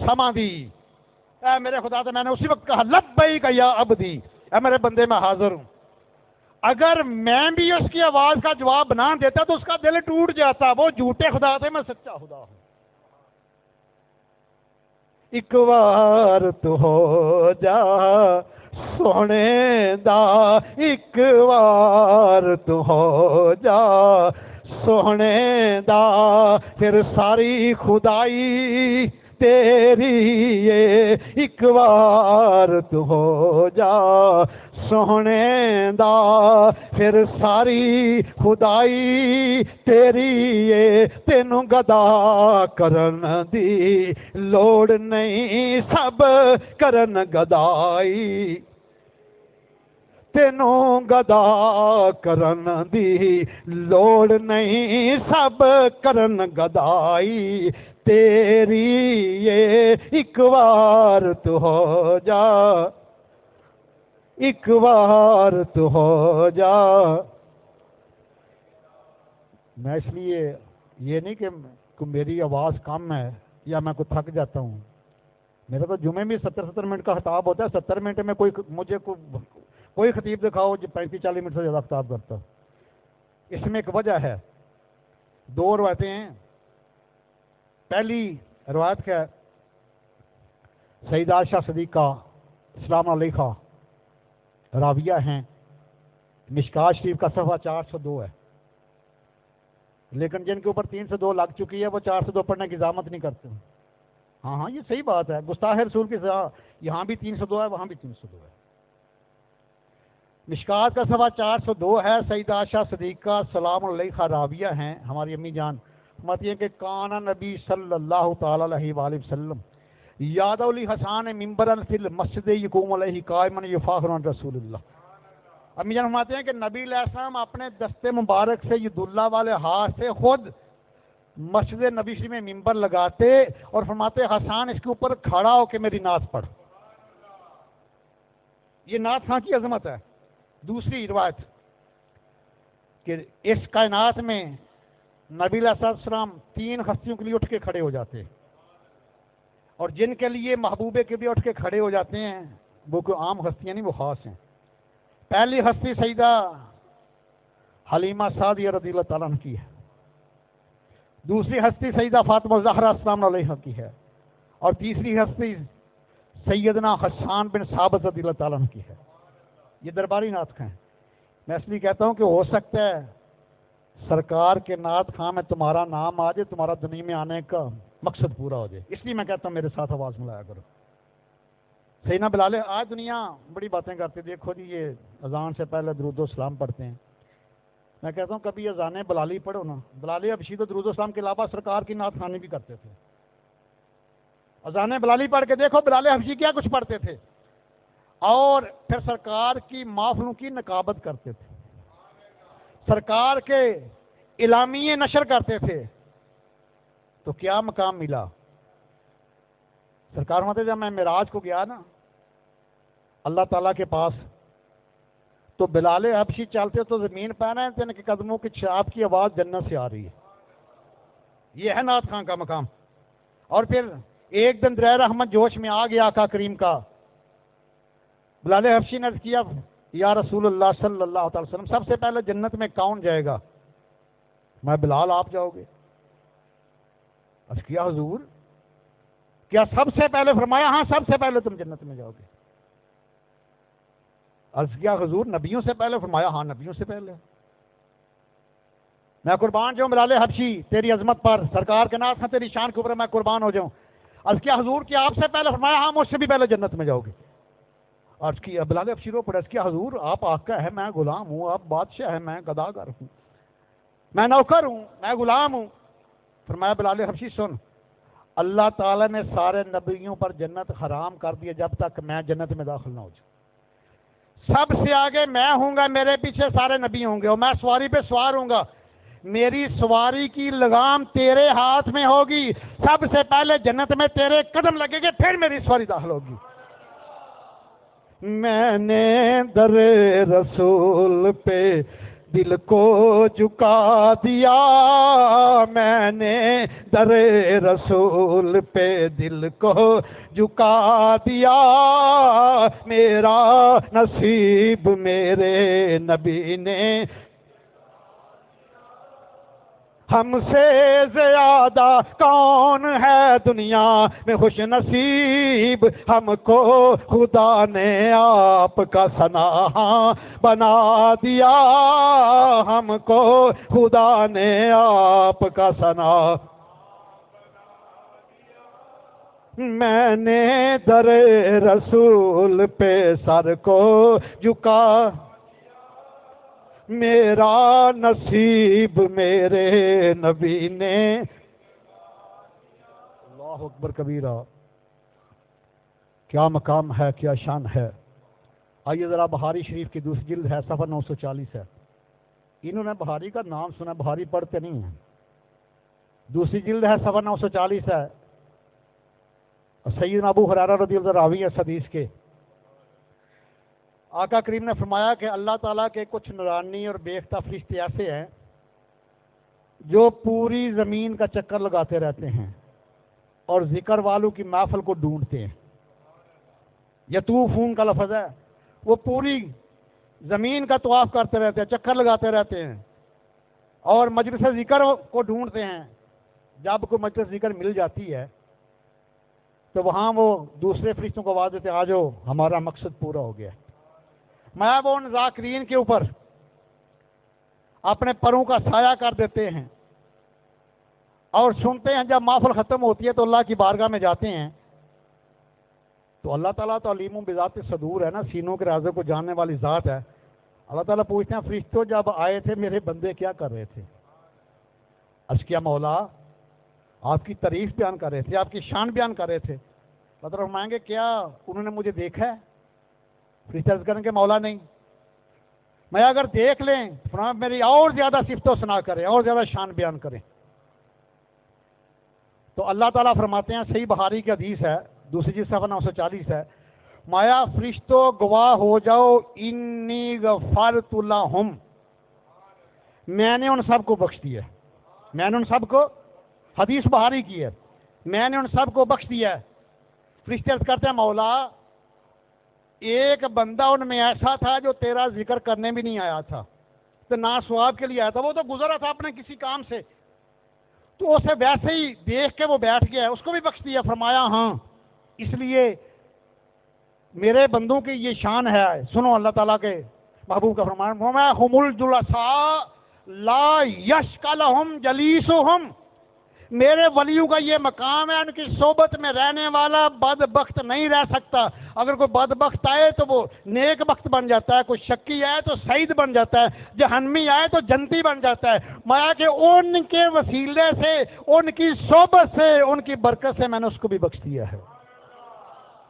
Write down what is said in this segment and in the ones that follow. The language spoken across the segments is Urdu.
سمادی، اے میرے خدا سے میں نے اسی وقت کہا لبیک یا عبدی، اے میرے بندے میں حاضر ہوں۔ اگر میں بھی اس کی آواز کا جواب نہ دیتا تو اس کا دل ٹوٹ جاتا، وہ جھوٹے خدا تھے، میں سچا خدا ہوں۔ ایک بار تو ہو جا سونے دا، ایک بار تو ہو جا سونے دا، پھر ساری خدائی تیری ہے، ایک بار تو ہو جا سونے دا، پھر ساری خدائی تیری ہے، تینوں گدا کرن دی لوڑ نہیں، سب کرن گدائی، تینوں گدا کرن دی لوڑ نہیں، سب کرن گدائی تیری یہ، ایک بار تو ہو جا، ایک بار تو ہو جا۔ میں اس لیے یہ نہیں کہ میری آواز کم ہے یا میں کو تھک جاتا ہوں، میرا تو جمعے میں 70 منٹ کا خطاب ہوتا ہے، 70 منٹ میں مجھے کوئی خطیب دکھاؤ جو 35-40 منٹ سے زیادہ خطاب کرتا۔ اس میں ایک وجہ ہے، 2 روایتیں ہیں۔ پہلی روایت کیا ہے؟ سیدہ عائشہ صدیقہ السلام علیہا راویہ ہیں، مشکوٰۃ شریف کا صفحہ 402 ہے، لیکن جن کے اوپر 302 لگ چکی ہے وہ 402 پڑھنے کی ضامت نہیں کرتے۔ ہاں یہ صحیح بات ہے، گستاخ رسول کی سزا یہاں بھی 302 ہے، وہاں بھی 302 ہے۔ مشکوٰۃ کا صفحہ 402 ہے، سیدہ عائشہ صدیقہ سلام علیہا راویہ ہیں، ہماری امی جان فرماتی ہیں کہ کان نبی صلی اللہ تعالی علیہ وآلہ وسلم یاد علی حسان ممبرن فی المسجد یقوم علیہ قائما یفاخر عن رسول اللہ۔ امی جان فرماتے ہیں کہ نبی علیہ السلام اپنے دستے مبارک سے ید اللہ والے ہاتھ سے خود مسجد نبی شریف میں ممبر لگاتے اور فرماتے حسان اس کے اوپر کھڑا ہو کے میری نعت پڑھ۔ یہ نعت خاں کی عظمت ہے۔ دوسری روایت کہ اس کائنات میں نبی علیہ السلام 3 ہستیوں کے لیے اٹھ کے کھڑے ہو جاتے، اور جن کے لیے محبوبے کے بھی اٹھ کے کھڑے ہو جاتے ہیں وہ کوئی عام ہستیاں نہیں، وہ خاص ہیں۔ پہلی ہستی سیدہ حلیمہ سعدیہ رضی اللہ تعالیٰ عنہ کی ہے، دوسری ہستی سیدہ فاطمہ زہرا السلام علیہا کی ہے، اور تیسری ہستی سیدنا حسان بن ثابت رضی اللہ تعالیٰ عنہ کی ہے۔ یہ درباری نعت خواں ہیں۔ میں اس لیے کہتا ہوں کہ ہو سکتا ہے سرکار کے نعت خواں میں تمہارا نام آ جائے، تمہارا دنیا میں آنے کا مقصد پورا ہو جائے، اس لیے میں کہتا ہوں میرے ساتھ آواز ملایا کرو۔ سیدنا بلال، آج دنیا بڑی باتیں کرتی، دیکھو جی یہ اذان سے پہلے درود و سلام پڑھتے ہیں۔ میں کہتا ہوں کبھی اذان بلالی پڑھو نا، بلال حبشی تو درود و سلام کے علاوہ سرکار کی نعت خوانی بھی کرتے تھے۔ اذان بلالی پڑھ کے دیکھو بلال حبشی کیا کچھ پڑھتے تھے، اور پھر سرکار کی محفلوں کی نقابت کرتے تھے، سرکار کے اعلامیے نشر کرتے تھے، تو کیا مقام ملا؟ سرکار ہوتے جب میں معراج کو گیا نا اللہ تعالیٰ کے پاس، تو بلال حبشی چلتے تو زمین پہ رہے تھے، ان کے قدموں کی چھاپ کی آواز جنت سے آ رہی ہے۔ یہ ہے نعت خواں کا مقام۔ اور پھر ایک دن دریر احمد جوش میں آ گیا آقا کریم کا، بلال حبشی نے عرض کیا یا رسول اللہ صلی اللہ علیہ وسلم سب سے پہلے جنت میں کون جائے گا؟ میں بلال، آپ جاؤ گے؟ عرض کیا حضور کیا سب سے پہلے؟ فرمایا ہاں سب سے پہلے تم جنت میں جاؤ گے۔ عرض کیا حضور نبیوں سے پہلے؟ فرمایا ہاں نبیوں سے پہلے۔ میں قربان جاؤں بلال حبشی تیری عظمت پر، سرکار کے نام تیری شان کے اوپر میں قربان ہو جاؤں۔ عرض کیا حضور کیا آپ سے پہلے؟ فرمایا ہاں مجھ سے بھی پہلے جنت میں جاؤ گے۔ عرض کیا بلال حبشی رو پڑے، عرض کیا حضور آپ آقا ہے، میں غلام ہوں، آپ بادشاہ ہے، میں گداگر ہوں، میں نوکر ہوں، میں غلام ہوں۔ فرمایا بلال حبشی سن، اللہ تعالیٰ نے سارے نبیوں پر جنت حرام کر دی جب تک میں جنت میں داخل نہ ہو جاؤں۔ سب سے آگے میں ہوں گا، میرے پیچھے سارے نبی ہوں گے، اور میں سواری پہ سوار ہوں گا، میری سواری کی لگام تیرے ہاتھ میں ہوگی، سب سے پہلے جنت میں تیرے قدم لگیں گے، پھر میری سواری داخل ہوگی۔ میں نے در رسول پہ دل کو جھکا دیا میں نے در رسول پہ دل کو جھکا دیا میرا نصیب میرے نبی نے ہم سے زیادہ کون ہے دنیا میں خوش نصیب ہم کو خدا نے آپ کا ثنا بنا دیا ہم کو خدا نے آپ کا ثنا میں نے در رسول پہ سر کو جھکا میرا نصیب میرے نبی نے اللہ اکبر کبیرہ کیا مقام ہے کیا شان ہے. آئیے ذرا بہاری شریف کی دوسری جلد ہے صفحہ 940 ہے. انہوں نے بہاری کا نام سنا بہاری پڑھتے نہیں ہیں. دوسری جلد ہے صفحہ 940 ہے. سیدنا ابو ہریرہ رضی اللہ عنہ راوی ہے اس حدیث کے. آقا کریم نے فرمایا کہ اللہ تعالیٰ کے کچھ نورانی اور بے اختہ فرشتے ایسے ہیں جو پوری زمین کا چکر لگاتے رہتے ہیں اور ذکر والوں کی محفل کو ڈھونڈتے ہیں. یطوفون کا لفظ ہے. وہ پوری زمین کا طواف کرتے رہتے ہیں چکر لگاتے رہتے ہیں اور مجلس ذکر کو ڈھونڈتے ہیں. جب کوئی مجلس ذکر مل جاتی ہے تو وہاں وہ دوسرے فرشتوں کو آواز دیتے آ جاؤ ہمارا مقصد پورا ہو گیا. میں وہ ان ذاکرین کے اوپر اپنے پروں کا سایہ کر دیتے ہیں اور سنتے ہیں جب محفل ختم ہوتی ہے تو اللہ کی بارگاہ میں جاتے ہیں تو اللہ تعالیٰ تو علیم بذات صدور ہے نا, سینوں کے رازوں کو جاننے والی ذات ہے. اللہ تعالیٰ پوچھتے ہیں فرشتوں جب آئے تھے میرے بندے کیا کر رہے تھے؟ عرض کیا مولا آپ کی تعریف بیان کر رہے تھے آپ کی شان بیان کر رہے تھے. اللہ تعالیٰ فرمائیں گے کیا انہوں نے مجھے دیکھا ہے؟ فرشتے عرض کریں کہ مولا نہیں. میں اگر دیکھ لیں فرمایا میری اور زیادہ صفت و ثنا کریں اور زیادہ شان بیان کریں. تو اللہ تعالیٰ فرماتے ہیں صحیح بخاری کی حدیث ہے دوسری جلد صفحہ 940 ہے مایا فرشتوں گواہ ہو جاؤ انی غفرت لہم میں نے ان سب کو بخش دیا. میں نے ان سب کو حدیث بخاری کی ہے میں نے ان سب کو بخش دیا. فرشتے عرض کرتے ہیں مولا ایک بندہ ان میں ایسا تھا جو تیرا ذکر کرنے بھی نہیں آیا تھا تو نہ ثواب کے لیے آیا تھا. وہ تو گزرا تھا اپنے کسی کام سے تو اسے ویسے ہی دیکھ کے وہ بیٹھ گیا اس کو بھی بخش دیا. فرمایا ہاں اس لیے میرے بندوں کی یہ شان ہے. سنو اللہ تعالیٰ کے محبوب کا فرمایا ہم الجلساء لا یشقی لہم جلیسہم میرے ولیوں کا یہ مقام ہے ان کی صحبت میں رہنے والا بدبخت نہیں رہ سکتا. اگر کوئی بدبخت آئے تو وہ نیک بخت بن جاتا ہے, کوئی شکی آئے تو سعید بن جاتا ہے, جہنمی آئے تو جنتی بن جاتا ہے. مایا کہ ان کے وسیلے سے ان کی صحبت سے ان کی برکت سے میں نے اس کو بھی بخش دیا ہے.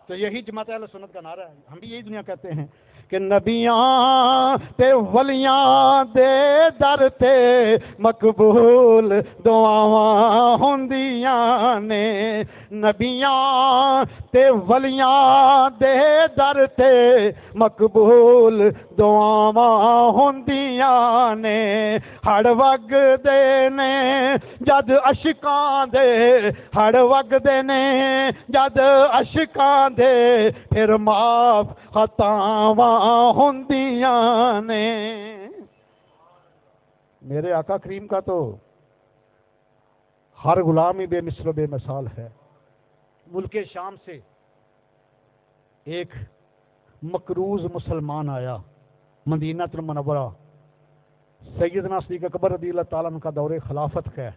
تو یہی جماعت اہل سنت کا نعرہ ہے. ہم بھی یہی دنیا کہتے ہیں کہ نبیاں تے ولیاں دے در تے مقبول دعاواں ہوندیاں نے نبیاں تے ولیاں دے در تے مقبول دعاواں ہوندیاں نے ہڑ وگ دے نے جد عشقاں دے ہڑ وگ دے نے جد عشقاں دے پھر معاف خطاواں ہوندیاں نے. میرے آقا کریم کا تو ہر غلام ہی بے مثل و بے مثال ہے. ملک شام سے ایک مقروض مسلمان آیا مدینہ المنورہ. سیدنا صدیق اکبر رضی اللہ تعالیٰ عنہ کا دور خلافت ہے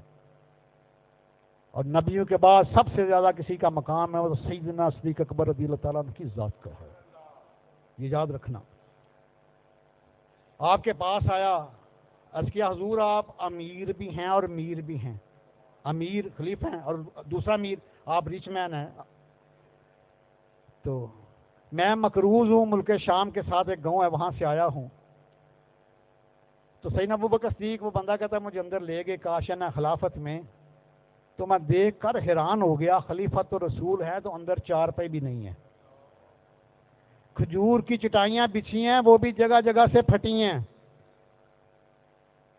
اور نبیوں کے بعد سب سے زیادہ کسی کا مقام ہے وہ سیدنا صدیق اکبر رضی اللہ تعالیٰ عنہ کی ذات کا ہے. یہ یاد رکھنا. آپ کے پاس آیا عرض کیا حضور آپ امیر بھی ہیں اور میر بھی ہیں. امیر خلیفہ ہیں اور دوسرا میر آپ ریچ مین ہیں. تو میں مقروض ہوں ملک شام کے ساتھ ایک گاؤں ہے وہاں سے آیا ہوں. تو سیدنا ابوبکر صدیق وہ بندہ کہتا ہے مجھے اندر لے گئے کاشن ہے خلافت میں. تو میں دیکھ کر حیران ہو گیا خلیفت تو رسول ہے تو اندر چارپائی بھی نہیں ہے. کھجور کی چٹائیاں بچھی ہیں وہ بھی جگہ جگہ سے پھٹی ہیں.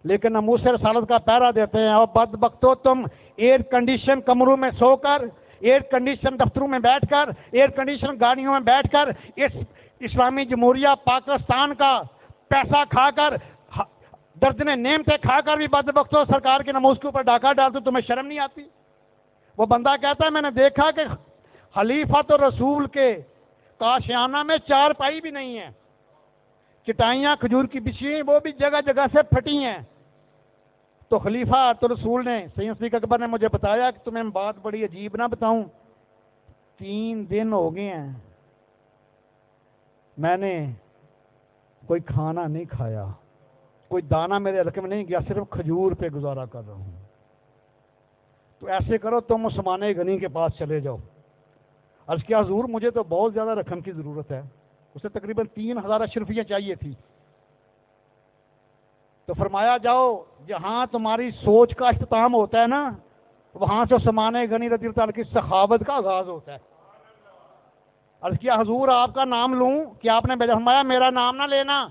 لیکن ناموس رسالت کا پہرا دیتے ہیں. اور بدبختو تم ایئر کنڈیشن کمروں میں سو کر، ایئر کنڈیشن دفتروں میں بیٹھ کر، ایئر کنڈیشن گاڑیوں میں بیٹھ کر، اس اسلامی جمہوریہ پاکستان کا پیسہ کھا کر، درجن نعمتیں کھا کر بھی بدبختو سرکار کے ناموس کے اوپر ڈاکہ ڈالتے. تمہیں شرم نہیں آتی؟ وہ بندہ کہتا ہے میں نے دیکھا کہ خلیفۃ رسول کے کاشیانہ میں چار پائی بھی نہیں ہے، چٹائیاں کھجور کی بچھی ہیں وہ بھی جگہ جگہ سے پھٹی ہیں. تو خلیفہ تو رسول نے، سید صدیق اکبر نے مجھے بتایا کہ تمہیں بات بڑی عجیب نہ بتاؤں، 3 دن ہو گئے ہیں میں نے کوئی کھانا نہیں کھایا، کوئی دانہ میرے حلقے میں نہیں گیا، صرف کھجور پہ گزارا کر رہا ہوں. تو ایسے کرو تم عثمان غنی کے پاس چلے جاؤ. عرض کیا حضور مجھے تو بہت زیادہ رقم کی ضرورت ہے. اسے تقریباً 3000 اشرفیاں چاہیے تھی. تو فرمایا جاؤ جہاں تمہاری سوچ کا اختتام ہوتا ہے نا، وہاں سے عثمان غنی رضی اللہ تعالیٰ کی سخاوت کا آغاز ہوتا ہے. عرض کیا حضور آپ کا نام لوں کہ آپ نے بھیجا؟ فرمایا میرا نام نہ لینا،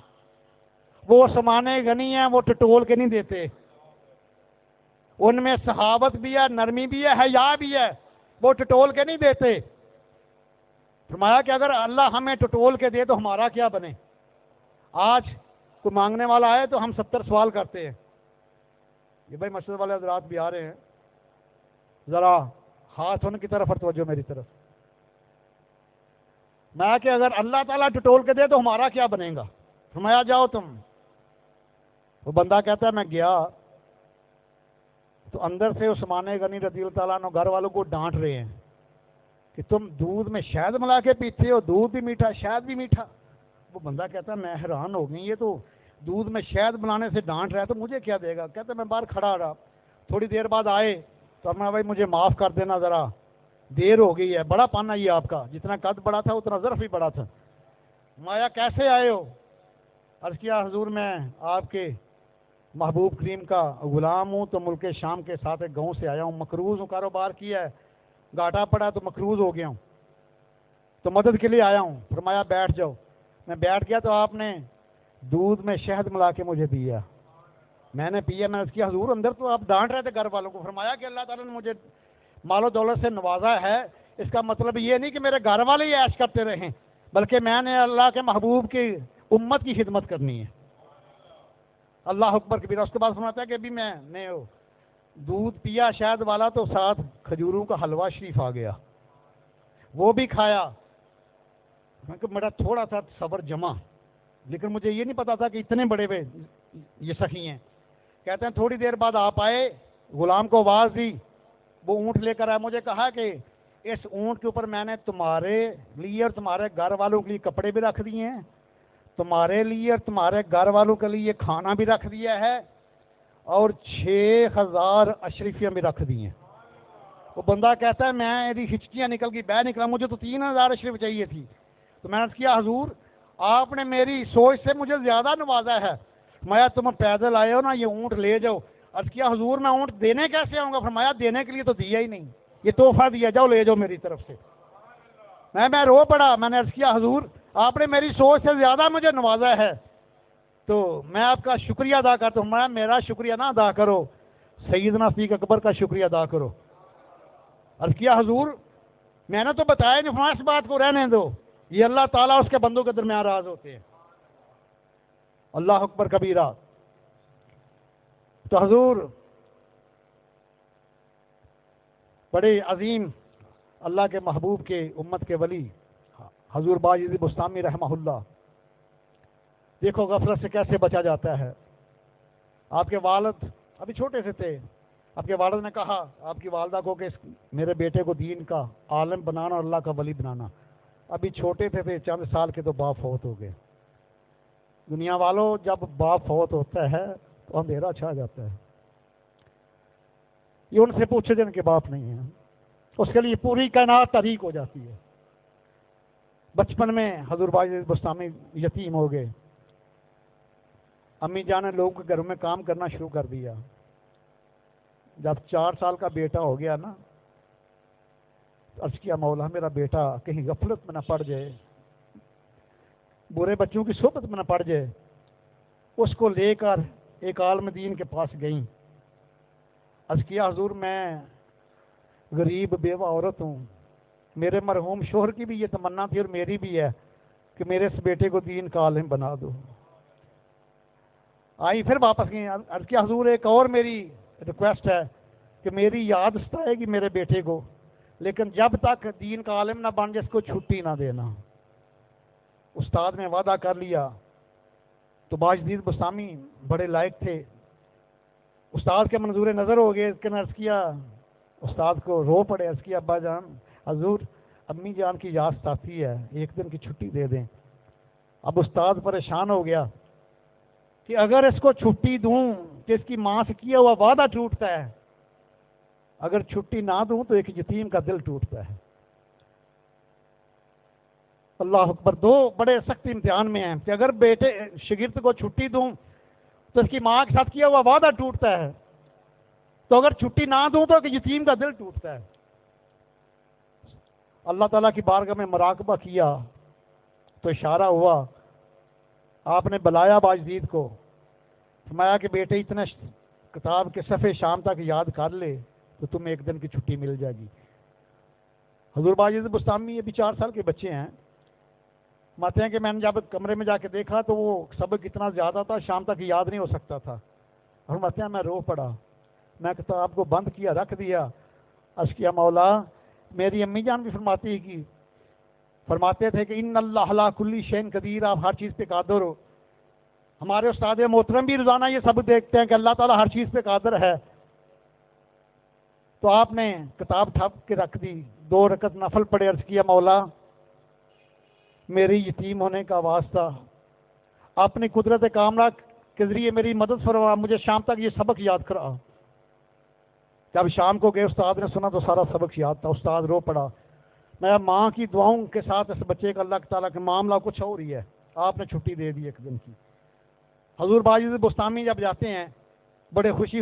وہ عثمان غنی ہیں، وہ ٹٹول کے نہیں دیتے، ان میں سخاوت بھی ہے، نرمی بھی ہے، حیا بھی ہے، وہ ٹٹول کے نہیں دیتے. فرمایا کہ اگر اللہ ہمیں ٹٹول کے دے تو ہمارا کیا بنے؟ آج کوئی مانگنے والا آئے تو ہم 70 سوال کرتے ہیں. یہ بھائی مسجد والے حضرات بھی آ رہے ہیں، ذرا ہاتھ ان کی طرف اور توجہ میری طرف. میں کہ اگر اللہ تعالیٰ ٹٹول کے دے تو ہمارا کیا بنے گا؟ فرمایا جاؤ تم. وہ بندہ کہتا ہے میں گیا تو اندر سے عثمان غنی رضی اللہ تعالیٰ عنہ گھر والوں کو ڈانٹ رہے ہیں کہ تم دودھ میں شہد ملا کے پیتے ہو، دودھ بھی میٹھا شہد بھی میٹھا. وہ بندہ کہتا ہے میں حیران ہو گئی، یہ تو دودھ میں شہد ملانے سے ڈانٹ رہا ہے تو مجھے کیا دے گا؟ کہتا ہے میں باہر کھڑا رہا، تھوڑی دیر بعد آئے تو میں بھائی مجھے معاف کر دینا، ذرا دیر ہو گئی ہے. بڑا پانا یہ آپ کا، جتنا قد بڑا تھا اتنا ظرف بھی بڑا تھا. مایا کیسے آئے ہو؟ عرض کیا حضور میں آپ کے محبوب کریم کا غلام ہوں، تو ملک شام کے ساتھ ایک گاؤں سے آیا ہوں، مقروض ہوں، کاروبار کیا ہے، گھاٹا پڑا تو مقروض ہو گیا ہوں، تو مدد کے لیے آیا ہوں. فرمایا بیٹھ جاؤ. میں بیٹھ گیا تو آپ نے دودھ میں شہد ملا کے مجھے دیا، میں نے پیا. میں نے اس کی حضور اندر تو آپ ڈانٹ رہے تھے گھر والوں کو. فرمایا کہ اللہ تعالیٰ نے مجھے مال و دولت سے نوازا ہے، اس کا مطلب یہ نہیں کہ میرے گھر والے ہی عیش کرتے رہیں، بلکہ میں نے اللہ کے محبوب کی امت کی خدمت کرنی ہے. اللہ اکبر کبیرہ. اس کے بعد فرماتا ہے کہ ابھی میں نے دودھ پیا شہد والا تو ساتھ کھجوروں کا حلوہ شریف آ گیا، وہ بھی کھایا. میں کہ میرا تھوڑا سا صبر جمع، لیکن مجھے یہ نہیں پتا تھا کہ اتنے بڑے یہ سخی ہیں. کہتے ہیں تھوڑی دیر بعد آپ آئے، غلام کو آواز دی، وہ اونٹ لے کر آئے. مجھے کہا کہ اس اونٹ کے اوپر میں نے تمہارے لیے اور تمہارے گھر والوں کے لیے کپڑے بھی رکھ دیے ہیں، تمہارے لیے اور تمہارے گھر والوں کے لیے کھانا بھی رکھ دیا ہے، اور 6000 اشرفیاں بھی رکھ دی ہیں. وہ بندہ کہتا ہے میری ہچکیاں نکل گئی، بہ نکلا، مجھے تو 3000 اشرف چاہیے تھی. تو میں نے کیا حضور آپ نے میری سوچ سے مجھے زیادہ نوازا ہے. فرمایا تم پیدل آئے ہو نا، یہ اونٹ لے جاؤ. عرض کیا حضور میں اونٹ دینے کیسے آؤں گا؟ فرمایا دینے کے لیے تو دیا ہی نہیں، یہ تحفہ دیا، جاؤ لے جاؤ میری طرف سے. میں رو پڑا. میں نے عرض کیا حضور آپ نے میری سوچ سے زیادہ مجھے نوازا ہے، تو میں آپ کا شکریہ ادا کرتا ہوں. میں میرا شکریہ نہ ادا کرو، سیدنا صدیق اکبر کا شکریہ ادا کرو. عرض کیا حضور میں نے تو بتایا نہیں. فرمایا اس بات کو رہنے دو، یہ اللہ تعالیٰ اس کے بندوں کے درمیان راز ہوتے ہیں. اللہ اکبر کبیرہ. تو حضور بڑے عظیم اللہ کے محبوب کے امت کے ولی حضور باجی بستامی رحمہ اللہ، دیکھو غفلت سے کیسے بچا جاتا ہے. آپ کے والد ابھی چھوٹے سے تھے، آپ کے والد نے کہا آپ کی والدہ کو کہ میرے بیٹے کو دین کا عالم بنانا اور اللہ کا ولی بنانا. ابھی چھوٹے تھے چند سال کے تو باپ فوت ہو گئے. دنیا والوں جب باپ فوت ہوتا ہے تو اندھیرا چھا جاتا ہے. یہ ان سے پوچھے جن کے باپ نہیں ہیں، اس کے لیے پوری کائنات تاریک ہو جاتی ہے. بچپن میں حضور باجی بستامی یتیم ہو گئے. امی جان نے لوگوں کے گھروں میں کام کرنا شروع کر دیا. جب 4 سال کا بیٹا ہو گیا نا، عرض کیا مولا میرا بیٹا کہیں غفلت میں نہ پڑ جائے، برے بچوں کی صحبت میں نہ پڑ جائے. اس کو لے کر ایک عالم دین کے پاس گئیں، عرض کیا حضور میں غریب بیوہ عورت ہوں، میرے مرحوم شوہر کی بھی یہ تمنا تھی اور میری بھی ہے کہ میرے اس بیٹے کو دین کا عالم بنا دو۔ آئی پھر واپس گئی، عرض کیا حضور ایک اور میری ریکویسٹ ہے کہ میری یاد ستائے گی میرے بیٹے کو، لیکن جب تک دین کا عالم نہ بن جائے اس کو چھٹی نہ دینا۔ استاد نے وعدہ کر لیا۔ تو باجدید بسطامی بڑے لائق تھے، استاد کے منظور نظر ہو گئے، کہ عرض کیا استاد کو رو پڑے، عرض کیا ابا جان حضور امی جان کی یاد ستاتی ہے، ایک دن کی چھٹی دے دیں۔ اب استاد پریشان ہو گیا کہ اگر اس کو چھٹی دوں کہ اس کی ماں سے کیا ہوا وعدہ ٹوٹتا ہے، اگر چھٹی نہ دوں تو ایک یتیم کا دل ٹوٹتا ہے۔ اللہ اکبر، دو بڑے سخت امتحان میں ہیں کہ اگر بیٹے شاگرد کو چھٹی دوں تو اس کی ماں کے ساتھ کیا ہوا وعدہ ٹوٹتا ہے، تو اگر چھٹی نہ دوں تو ایک یتیم کا دل ٹوٹتا ہے۔ اللہ تعالیٰ کی بارگاہ میں مراقبہ کیا تو اشارہ ہوا، آپ نے بلایا باجدید کو، فرمایا کہ بیٹے اتنا کتاب کے صفحے شام تک یاد کر لے تو تمہیں ایک دن کی چھٹی مل جائے گی۔ حضور باجدید بسطامی ابھی 4 سال کے بچے ہیں، ماتے ہیں کہ میں نے جب کمرے میں جا کے دیکھا تو وہ سبق اتنا زیادہ تھا شام تک یاد نہیں ہو سکتا تھا، اور ماتے ہیں میں رو پڑا، میں کتاب کو بند کیا، رکھ دیا، عرض کیا مولا، میری امی جان بھی فرماتے تھے کہ ان اللہ علی کل شیء قدیر، آپ ہر چیز پہ قادر ہو۔ ہمارے استاد محترم بھی روزانہ یہ سب دیکھتے ہیں کہ اللہ تعالیٰ ہر چیز پہ قادر ہے۔ تو آپ نے کتاب ٹھپ کے رکھ دی، 2 رکعت نفل پڑھے، عرض کیا مولا میری یتیم ہونے کا واسطہ اپنی قدرت کاملہ کے ذریعے میری مدد فرما، مجھے شام تک یہ سبق یاد کرا۔ جب شام کو گئے استاد نے سنا تو سارا سبق یاد تھا، استاد رو پڑا۔ میں ماں کی دعاؤں کے ساتھ اس بچے کا اللہ تعالیٰ کا معاملہ کچھ اور ہی ہے، آپ نے چھٹی دے دی ایک دن کی۔ حضور باجدید بسطامی جب جاتے ہیں بڑے خوشی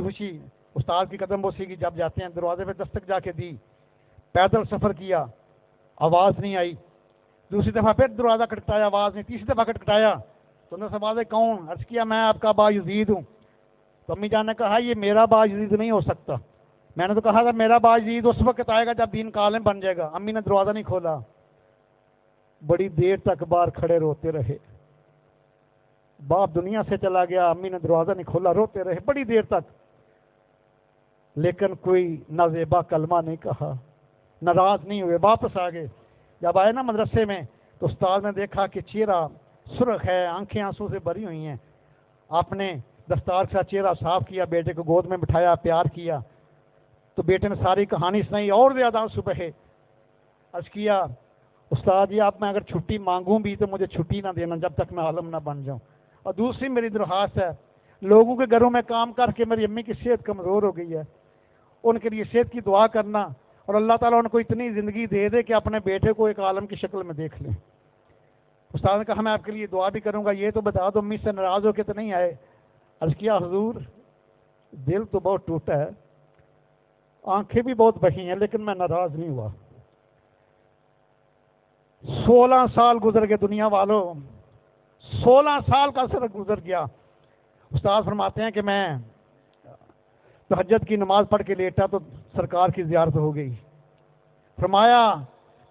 استاد کی قدم بوسی کی، جب جاتے ہیں دروازے پہ دستک جا کے دی، پیدل سفر کیا، آواز نہیں آئی، دوسری دفعہ پھر دروازہ کھٹکھٹایا، آواز نہیں، تیسری دفعہ کھٹکھٹایا تو انہوں نے سوال ہے کون؟ عرض کیا میں آپ کا باجدید ہوں۔ تو امی جان نے کہا یہ میرا باجدید نہیں ہو سکتا، میں نے تو کہا تھا میرا باجدید اس وقت آئے گا جب دین کا عالم بن جائے گا۔ امی نے دروازہ نہیں کھولا، بڑی دیر تک باہر کھڑے روتے رہے۔ باپ دنیا سے چلا گیا، امی نے دروازہ نہیں کھولا، روتے رہے بڑی دیر تک، لیکن کوئی نہ زیبا کلمہ نہیں کہا، ناراض نہیں ہوئے، واپس آ گئے۔ جب آئے نا مدرسے میں تو استاد نے دیکھا کہ چہرہ سرخ ہے، آنکھیں آنسوں سے بھری ہوئی ہیں۔ آپ نے دستار کے ساتھ چہرہ صاف کیا، بیٹے کو گود میں بٹھایا، پیار کیا، تو بیٹے نے ساری کہانی سنائی، اور زیادہ آنسو بہے۔ عرض کیا استاد جی آپ میں اگر چھٹی مانگوں بھی تو مجھے چھٹی نہ دینا جب تک میں عالم نہ بن جاؤں۔ اور دوسری میری درخواست ہے، لوگوں کے گھروں میں کام کر کے میری امی کی صحت کمزور ہو گئی ہے، ان کے لیے صحت کی دعا کرنا، اور اللہ تعالیٰ ان کو اتنی زندگی دے دے کہ اپنے بیٹے کو ایک عالم کی شکل میں دیکھ لیں۔ استاد نے کہا میں آپ کے لیے دعا بھی کروں گا، یہ تو بتا دو امی سے ناراض ہو کے تو نہیں آئے؟ عرض کیا حضور دل تو بہت ٹوٹا ہے، آنکھیں بھی بہت بہی ہیں، لیکن میں ناراض نہیں ہوا۔ 16 سال گزر گئے دنیا والوں، 16 سال کا عرصہ گزر گیا۔ استاد فرماتے ہیں کہ میں تہجد کی نماز پڑھ کے لیٹا تو سرکار کی زیارت ہو گئی۔ فرمایا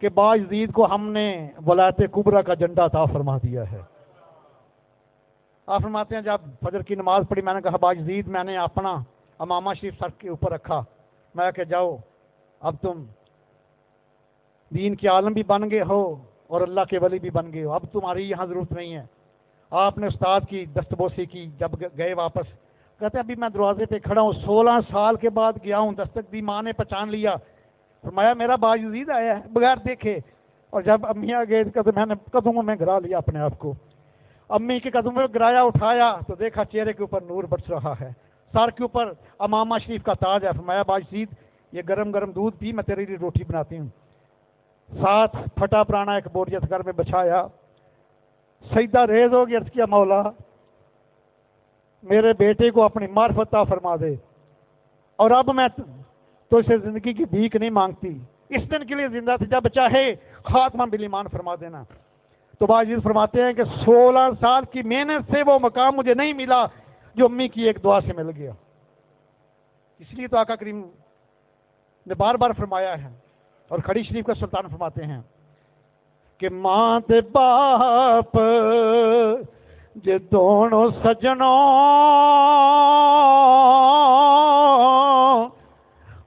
کہ باجدید کو ہم نے ولایت کبریٰ کا جھنڈا عطا فرما دیا ہے۔ آپ فرماتے ہیں جب فجر کی نماز پڑھی میں نے کہا باجدید میں نے اپنا امامہ شریف سر کے اوپر رکھا، میں کہ جاؤ اب تم دین کے عالم بھی بن گئے ہو اور اللہ کے ولی بھی بن گئے ہو، اب تمہاری یہاں ضرورت نہیں ہے۔ آپ نے استاد کی دستبوسی کی، جب گئے واپس کہتے ابھی میں دروازے پہ کھڑا ہوں، 16 سال کے بعد گیا ہوں، دستک دی، ماں نے پہچان لیا، فرمایا میرا باجدید آیا ہے بغیر دیکھے۔ اور جب امی آ گئے تو میں نے قدموں میں گرا لیا اپنے آپ کو، امی کے قدموں میں گرایا، اٹھایا تو دیکھا چہرے کے اوپر نور برس رہا ہے، سر کے اوپر امامہ شریف کا تاج ہے۔ فرمایا باجدید یہ گرم گرم دودھ پی، میں تیرے لیے روٹی بناتی ہوں۔ ساتھ پھٹا پرانا ایک بوریت گھر میں بچھایا، سجدہ ریز ہو گیا، عرض کیا مولا میرے بیٹے کو اپنی معرفت عطا فرما دے، اور اب میں تو اسے زندگی کی بھیک نہیں مانگتی، اس دن کے لیے زندہ تھی جب چاہے خاتمہ بالایمان فرما دینا۔ تو باجدید فرماتے ہیں کہ 16 سال کی محنت سے وہ مقام مجھے نہیں ملا جو امی کی ایک دعا سے مل گیا. اس لیے تو آقا کریم نے بار بار فرمایا ہے اور کھڑی شریف کا سلطان فرماتے ہیں کہ ماں تے باپ جے دونوں سجنوں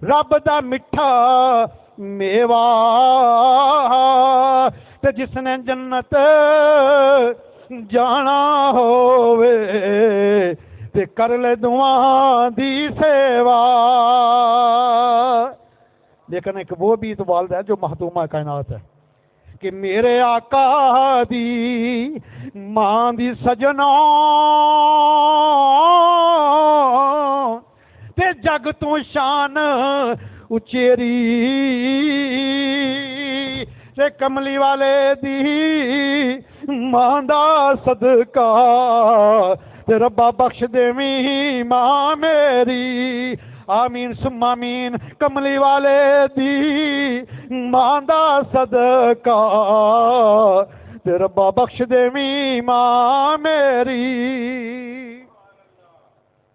رب دا میٹھا میوا تے جس نے جنت جانا ہووے تے کر لے دعا دی سیوا. لیکن ایک وہ بھی تو والد ہے جو محتومہ کائنات ہے کہ میرے آقا دی ماں دی سجنوں تے جگ تو شان اچیری تے کملی والے دی ماں دا صدقہ تے ربا بخش دیویں ماں میری. آمین ثم آمین. کملی والے دی ماں دا صدقہ تے ربا بخش دیویں ماں میری.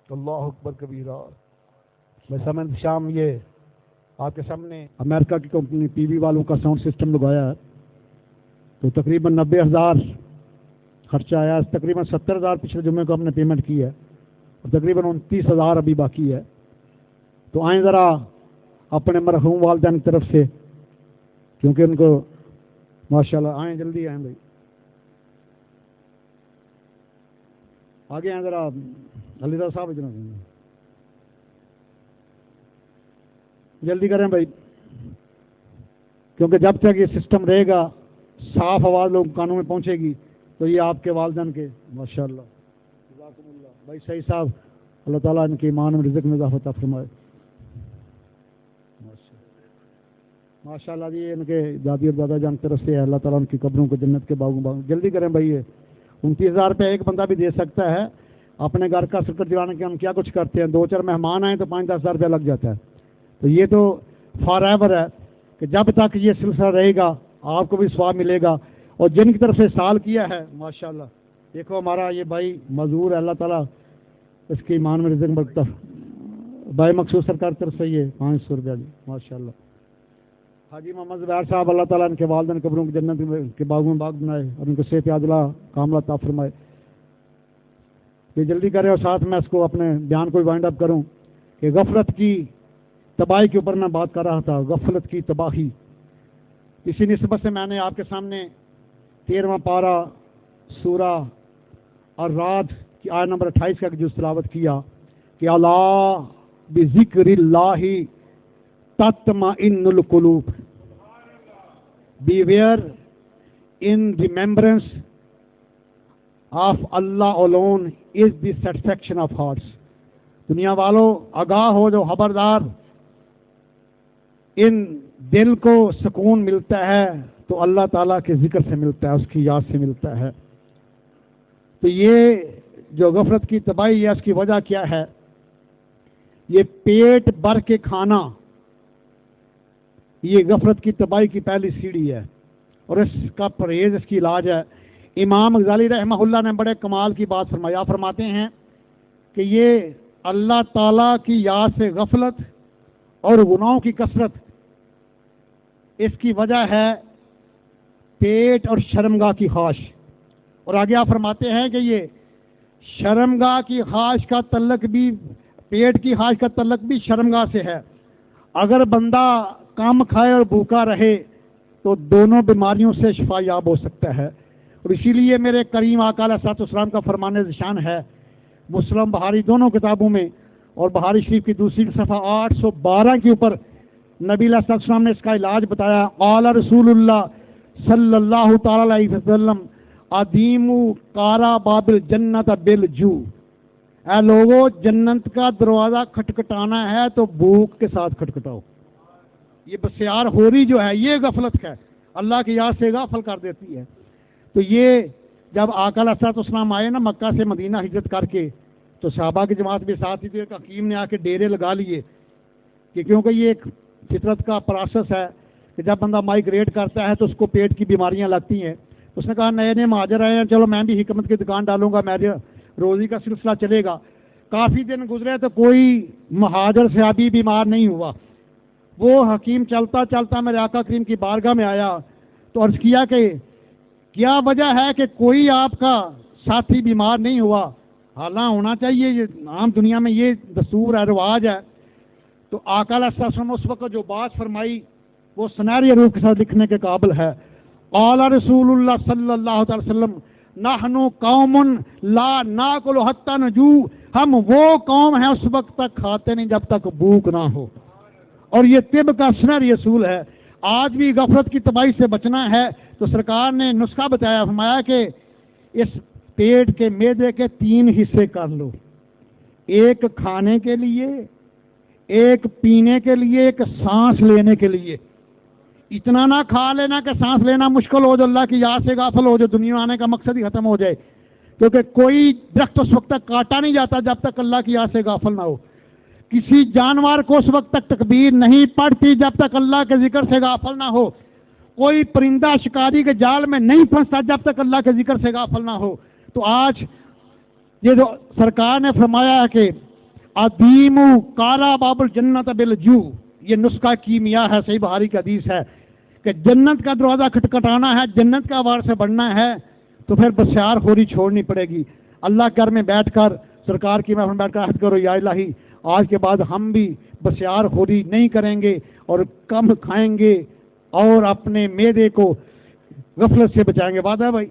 اللہ اکبر کبیرہ. میں سمجھ شام یہ آپ کے سامنے امریکہ کی کمپنی پی وی والوں کا ساؤنڈ سسٹم لگایا ہے تو تقریباً 90,000 خرچہ آیا. تقریباً 70,000 پچھلے جمعے کو ہم نے پیمنٹ کی ہے اور تقریباً 29,000 ابھی باقی ہے. تو آئیں ذرا اپنے مرحوم والدین کی طرف سے, کیونکہ ان کو ماشاءاللہ آئیں, جلدی آئیں بھائی, آگے آئیں ذرا. علی رضا صاحب اتنا جلدی کریں بھائی, کیونکہ جب تک یہ سسٹم رہے گا صاف آواز لوگ کانوں میں پہنچے گی تو یہ آپ کے والدین کے ماشاءاللہ جزاکم اللہ. بھائی صحیح صاحب, اللہ تعالیٰ ان کے ایمان میں رزق میں اضافہ عطا فرمائے. ماشاءاللہ جی ان کے دادی اور دادا جان کی طرف سے اللہ تعالیٰ ان کی قبروں کو جنت کے باغوں باغ. جلدی کریں بھائی, یہ 29,000 روپے ایک بندہ بھی دے سکتا ہے. اپنے گھر کا سرکٹ جلانے کے ہم کیا کچھ کرتے ہیں, 2-4 مہمان آئیں تو 5-10 ہزار روپیہ لگ جاتا ہے. تو یہ تو فار ایور ہے کہ جب تک یہ سلسلہ رہے گا آپ کو بھی ثواب ملے گا. اور جن کی طرف سے سال کیا ہے ماشاءاللہ, دیکھو ہمارا یہ بھائی مزدور ہے, اللہ تعالیٰ اس کے ایمان میں رزق برکت. بھائی مخصوص سرکار کی طرف سے یہ 500 روپیہ جی ماشاءاللہ. حاجی محمد زبیر صاحب, اللہ تعالیٰ ان کے والدین قبروں کی جنت کے باغوں میں باغ بنائے اور ان کو صحت عاجلہ کاملہ عطا فرمائے. یہ جلدی کرے. اور ساتھ میں اس کو اپنے بیان کو وائنڈ اپ کروں کہ غفلت کی تباہی کے اوپر میں بات کر رہا تھا. غفلت کی تباہی, اسی نسبت سے میں نے آپ کے سامنے 13واں پارہ سورہ الرعد کی آیت نمبر 28 کا جز تلاوت کیا کہ الا بذکر اللہ تطمئن القلوب. Beware in remembrance of Allah alone is the satisfaction of hearts. دنیا والوں آگاہ ہو جو خبردار, ان دل کو سکون ملتا ہے تو اللہ تعالیٰ کے ذکر سے ملتا ہے, اس کی یاد سے ملتا ہے. تو یہ جو غفلت کی تباہی ہے اس کی وجہ کیا ہے؟ یہ پیٹ بھر کے کھانا, یہ غفلت کی تباہی کی پہلی سیڑھی ہے اور اس کا پرہیز اس کی علاج ہے. امام غزالی رحمہ اللہ نے بڑے کمال کی بات فرمایا. فرماتے ہیں کہ یہ اللہ تعالیٰ کی یاد سے غفلت اور گناہوں کی کثرت, اس کی وجہ ہے پیٹ اور شرمگاہ کی خواہش. اور آگے آپ فرماتے ہیں کہ یہ شرمگاہ کی خواہش کا تعلق بھی, پیٹ کی خواہش کا تعلق بھی شرمگاہ سے ہے. اگر بندہ کم کھائے اور بھوکا رہے تو دونوں بیماریوں سے شفا یاب ہو سکتا ہے. اور اسی لیے میرے کریم آقا علیہ الصلوۃ والسلام کا فرمان ذیشان ہے مسلم بخاری دونوں کتابوں میں اور بخاری شریف کی دوسری صفحہ 812 کے اوپر نبی علیہ الصلوۃ والسلام نے اس کا علاج بتایا. قال رسول اللہ صلی اللہ تعالی علیہ وسلم ادیمو کارا بابل جنت بالجو. اے لوگو, جنت کا دروازہ کھٹکھٹانا ہے تو بھوک کے ساتھ کھٹکھٹاؤ. یہ بسیار ہوری جو ہے یہ غفلت ہے, اللہ کی یاد سے غافل کر دیتی ہے. تو یہ جب آقا علیہ الصلوۃ والسلام آئے نا مکہ سے مدینہ ہجرت کر کے, تو صحابہ کی جماعت بھی ساتھ ہی تھی. حکیم نے آ کے ڈیرے لگا لیے کہ کیونکہ یہ ایک فطرت کا پروسیس ہے کہ جب بندہ مائگریٹ کرتا ہے تو اس کو پیٹ کی بیماریاں لگتی ہیں. اس نے کہا نئے نئے مہاجر آئے ہیں, چلو میں بھی حکمت کی دکان ڈالوں گا, میرے روزی کا سلسلہ چلے گا. کافی دن گزرے تو کوئی مہاجر صحابی بیمار نہیں ہوا. وہ حکیم چلتا چلتا میرے آقا کریم کی بارگاہ میں آیا تو عرض کیا کہ کیا وجہ ہے کہ کوئی آپ کا ساتھی بیمار نہیں ہوا؟ حالانکہ ہونا چاہیے، یہ عام دنیا میں یہ دستور ہے، رواج ہے. تو آقا علیہ السلام اس وقت جو بات فرمائی وہ سنہری روح کے ساتھ لکھنے کے قابل ہے. قال رسول اللہ صلی اللہ تعالی وسلم نحن قوم لا ناکل حتی نجوع، ہم وہ قوم ہیں اس وقت تک کھاتے نہیں جب تک بھوک نہ ہو. اور یہ طب کا سنہری اصول ہے. آج بھی غفلت کی تباہی سے بچنا ہے تو سرکار نے نسخہ بتایا، فرمایا کہ اس پیٹ کے معدے کے 3 حصے کر لو، ایک کھانے کے لیے، ایک پینے کے لیے، ایک سانس لینے کے لیے. اتنا نہ کھا لینا کہ سانس لینا مشکل ہو، جو اللہ کی یاد سے غافل ہو، جو دنیا میں آنے کا مقصد ہی ختم ہو جائے. کیونکہ کوئی درخت اس وقت تک کاٹا نہیں جاتا جب تک اللہ کی یاد سے غافل نہ ہو. کسی جانور کو اس وقت تک تکبیر نہیں پڑتی جب تک اللہ کے ذکر سے غافل نہ ہو. کوئی پرندہ شکاری کے جال میں نہیں پھنستا جب تک اللہ کے ذکر سے غافل نہ ہو. تو آج یہ جو سرکار نے فرمایا ہے کہ ادیم کالا باب الجنت بالجو، یہ نسخہ کیمیا ہے، صحیح بخاری کی حدیث ہے کہ جنت کا دروازہ کھٹکھٹانا ہے، جنت کا وار سے بڑھنا ہے تو پھر بسیار خوری چھوڑنی پڑے گی. اللہ کے گھر میں بیٹھ کر سرکار کی محفل میں بیٹھ کر عہد کرو یا الہی آج کے بعد ہم بھی بسیار خوری نہیں کریں گے اور کم کھائیں گے اور اپنے معدے کو غفلت سے بچائیں گے. وعدہ ہے بھائی؟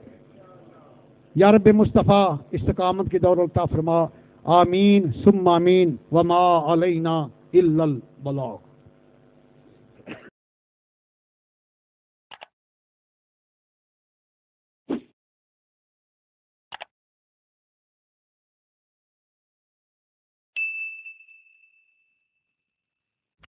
یا رب مصطفیٰ استقامت کی دور عطا فرما. آمین ثم آمین. وما علینا الا البلاغ.